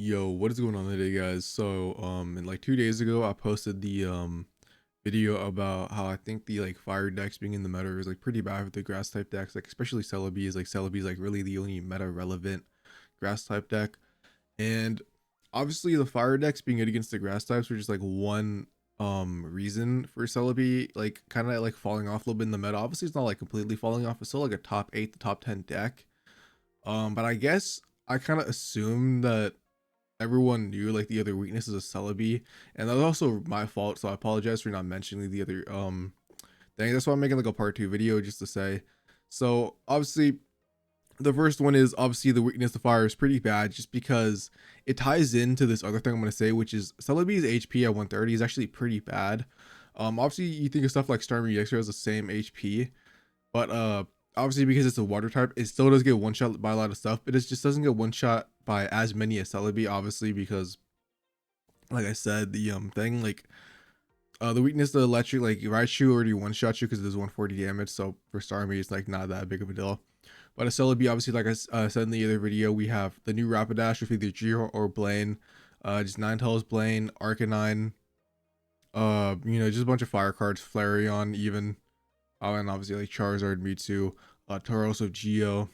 Yo, what is going on today, guys? So, and like 2 days ago, I posted the video about how I think the like fire decks being in the meta is like pretty bad with the grass type decks, like especially Celebi is like really the only meta relevant grass type deck. And obviously the fire decks being good against the grass types were just like one reason for Celebi like kind of like falling off a little bit in the meta. Obviously it's not like completely falling off, it's still like a top 8 to top 10 deck. But I guess I kind of assumed that everyone knew like the other weaknesses of Celebi, and that was also my fault. So I apologize for not mentioning the other thing. That's why I'm making like a part two video just to say. So obviously, the first one is obviously the weakness of fire is pretty bad, just because it ties into this other thing I'm gonna say, which is Celebi's HP at 130 is actually pretty bad. Obviously you think of stuff like Starmie Extra has the same HP, but obviously because it's a water type, it still does get one shot by a lot of stuff, but it just doesn't get one shot by as many as Celebi, obviously, because like I said, the thing like the weakness to electric, like Raichu already one shot you because it does 140 damage, so for Starmie it's like not that big of a deal. But a Celebi, obviously, like I said in the other video, we have the new Rapidash with either Geo or Blaine, just Ninetales, Blaine, Arcanine, just a bunch of fire cards, Flareon even, and obviously like Charizard, Mewtwo, Tauros of Geo,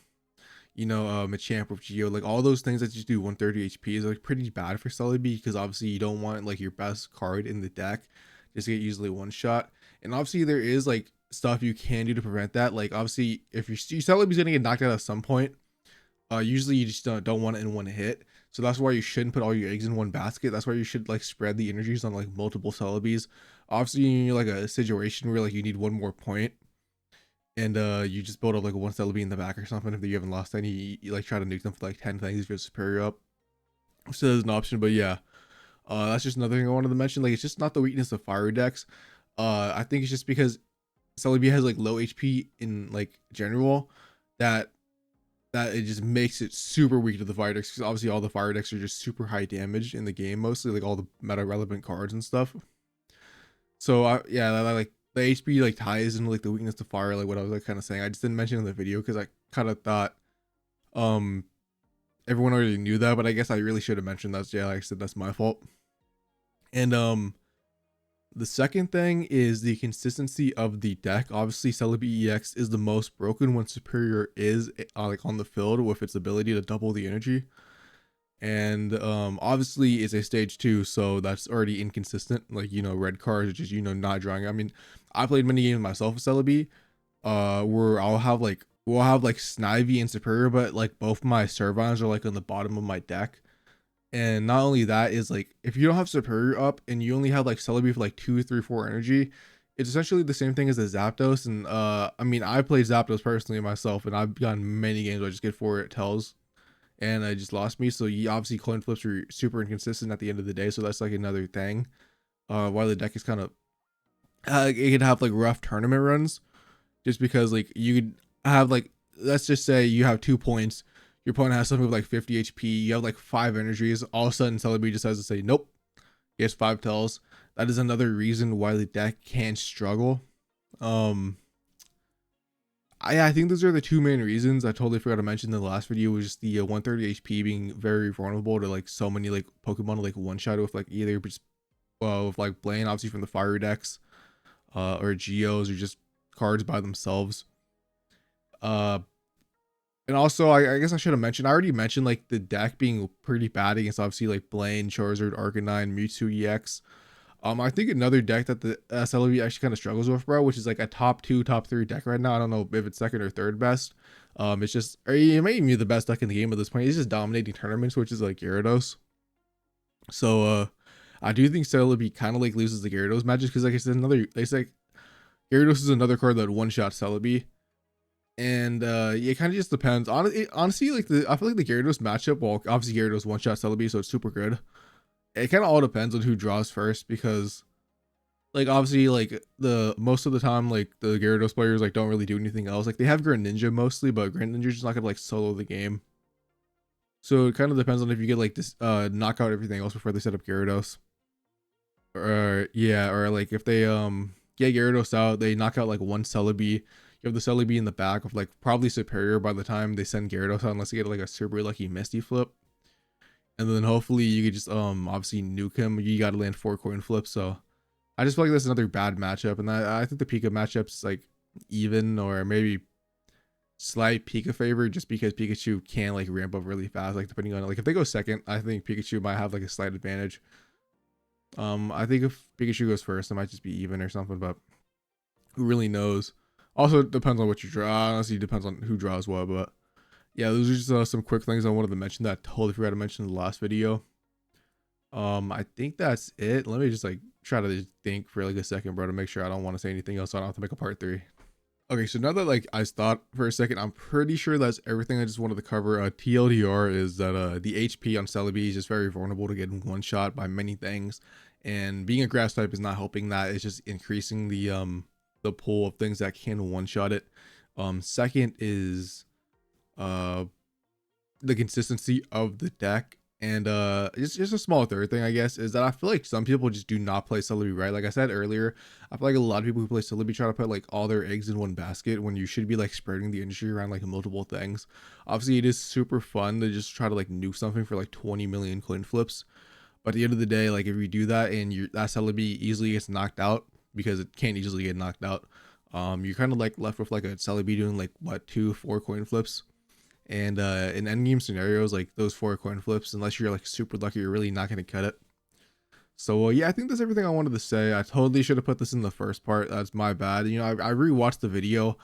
Machamp with Geo, like all those things that just do 130 HP is like pretty bad for Celebi, because obviously you don't want like your best card in the deck just to get usually one shot. And obviously there is like stuff you can do to prevent that. Like obviously if your Celebi's gonna get knocked out at some point, usually you just don't want it in one hit. So that's why you shouldn't put all your eggs in one basket. That's why you should like spread the energies on like multiple Celebis. Obviously you need like a situation where like you need one more point, and you just build up like one Celebi in the back or something. If you haven't lost any, you like try to nuke them for like 10 things if you're superior up. So there's an option, but yeah, that's just another thing I wanted to mention. Like it's just not the weakness of fire decks. I think it's just because Celebi has like low HP in like general, that it just makes it super weak to the fire decks, because obviously all the fire decks are just super high damage in the game, mostly like all the meta relevant cards and stuff. So yeah, like the HP like ties into like the weakness to fire, like what I was like kind of saying. I just didn't mention in the video because I kind of thought um everyone already knew that, but I guess I really should have mentioned that. Yeah, like I said, that's my fault. And the second thing is the consistency of the deck. Obviously Celebi EX is the most broken when Serperior is like on the field with its ability to double the energy. And obviously it's a stage 2, so that's already inconsistent. Like, red cards are just, not drawing. I mean, I played many games myself with Celebi, where we'll have like Snivy and Superior, but like both my Servines are like on the bottom of my deck. And not only that, is like if you don't have Superior up and you only have like Celebi for like 2, 3, 4 energy, it's essentially the same thing as the Zapdos. And I mean, I played Zapdos personally myself, and I've gotten many games where I just get 4 tells and I just lost me. So you obviously coin flips are super inconsistent at the end of the day, so that's like another thing why the deck is kind of it can have like rough tournament runs, just because like you could have like, let's just say you have 2 points, your opponent has something with like 50 HP, you have like 5 energies, all of a sudden Celebi decides to say nope, he has 5 tells. That is another reason why the deck can struggle. I think those are the 2 main reasons. I totally forgot to mention in the last video, was just the 130 HP being very vulnerable to like so many like Pokemon like one shot with like either just with like Blaine, obviously from the fire decks, or Geos, or just cards by themselves. Uh, and also I guess I should have mentioned, I already mentioned like the deck being pretty bad against obviously like Blaine, Charizard, Arcanine, Mewtwo EX. I think another deck that the Celebi actually kind of struggles with, bro, which is like a top 2, top 3 deck right now. I don't know if it's second or third best. It's just, or it may even be the best deck in the game at this point. It's just dominating tournaments, which is like Gyarados. So I do think Celebi kind of like loses the Gyarados matches, because like I said, they say Gyarados is another card that one shot Celebi. And it kind of just depends. Honestly, like I feel like the Gyarados matchup, well, obviously Gyarados one shot Celebi, so it's super good. It kind of all depends on who draws first, because like obviously like the most of the time like the Gyarados players like don't really do anything else. Like they have Greninja mostly, but Greninja's just not gonna like solo the game. So it kind of depends on if you get like this knock out everything else before they set up Gyarados. Or yeah, or like if they get Gyarados out, they knock out like one Celebi. You have the Celebi in the back of like probably Superior by the time they send Gyarados out, unless they get like a super lucky Misty flip. and then hopefully you could just obviously nuke him. You got to land 4 coin flips. So I just feel like that's another bad matchup, and I think the Pika matchup's like even or maybe slight Pika favor, just because Pikachu can like ramp up really fast. Like depending on like if they go second, I think Pikachu might have like a slight advantage. I think if Pikachu goes first, it might just be even or something, but who really knows? Also, it depends on what you draw. Honestly, it depends on who draws what, but yeah, those are just some quick things I wanted to mention that I totally forgot to mention in the last video. I think that's it. Let me just like try to think for like a second, bro, to make sure I don't want to say anything else, so I don't have to make a part 3. Okay, so now that like I thought for a second, I'm pretty sure that's everything I just wanted to cover. TLDR is that the HP on Celebi is just very vulnerable to getting one shot by many things, and being a grass type is not helping that. It's just increasing the pool of things that can one shot it. Second is the consistency of the deck, and just a small third thing I guess is that I feel like some people just do not play Celebi right. Like I said earlier, I feel like a lot of people who play Celebi try to put like all their eggs in one basket when you should be like spreading the industry around like multiple things. Obviously it is super fun to just try to like nuke something for like 20 million coin flips, but at the end of the day, like if you do that and that Celebi easily gets knocked out, because it can't easily get knocked out, you're kind of like left with like a Celebi doing like what 2-4 coin flips. And in endgame scenarios, like those 4 coin flips, unless you're like super lucky, you're really not going to cut it. So yeah, I think that's everything I wanted to say. I totally should have put this in the first part. That's my bad. You know, I rewatched the video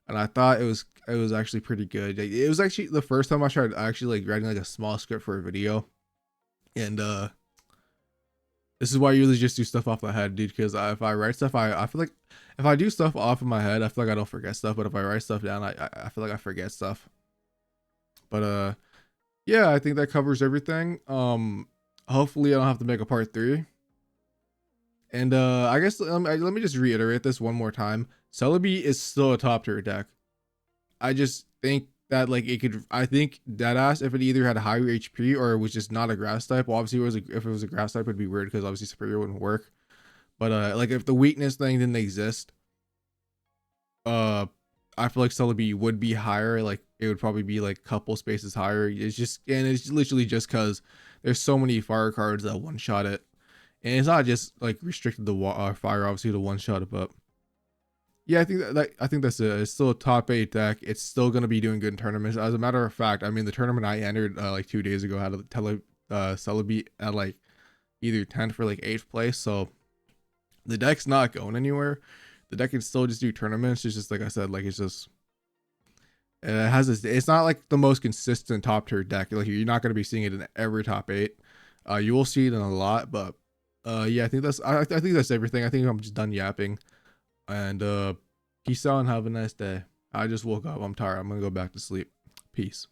and I thought it was actually pretty good. It was actually the first time I tried actually like writing like a small script for a video. And this is why you usually just do stuff off the head, dude, because if I write stuff, I feel like if I do stuff off of my head, I feel like I don't forget stuff, but if I write stuff down, I feel like I forget stuff. But yeah, I think that covers everything. Hopefully I don't have to make a part 3. And I guess let me just reiterate this one more time. Celebi is still a top tier deck. I just think that like it could, I think deadass, if it either had a higher HP or it was just not a grass type. Well, obviously if it was a grass type, it'd be weird because obviously Serperior wouldn't work. But like if the weakness thing didn't exist, I feel like Celebi would be higher. Like it would probably be like a couple spaces higher. It's literally just because there's so many fire cards that one shot it, and it's not just like restricted to fire, obviously, to one shot it. But yeah, I think that's it. It's still a top 8 deck. It's still gonna be doing good in tournaments. As a matter of fact, I mean the tournament I entered like 2 days ago had a Celebi at like either 10th or like 8th place. So the deck's not going anywhere. The deck can still just do tournaments. It's just like I said, like it has this. It's not like the most consistent top tier deck. Like you're not going to be seeing it in every top 8. You will see it in a lot, but yeah, I think that's everything. I think I'm just done yapping, and peace out and have a nice day. I just woke up. I'm tired. I'm gonna go back to sleep. Peace.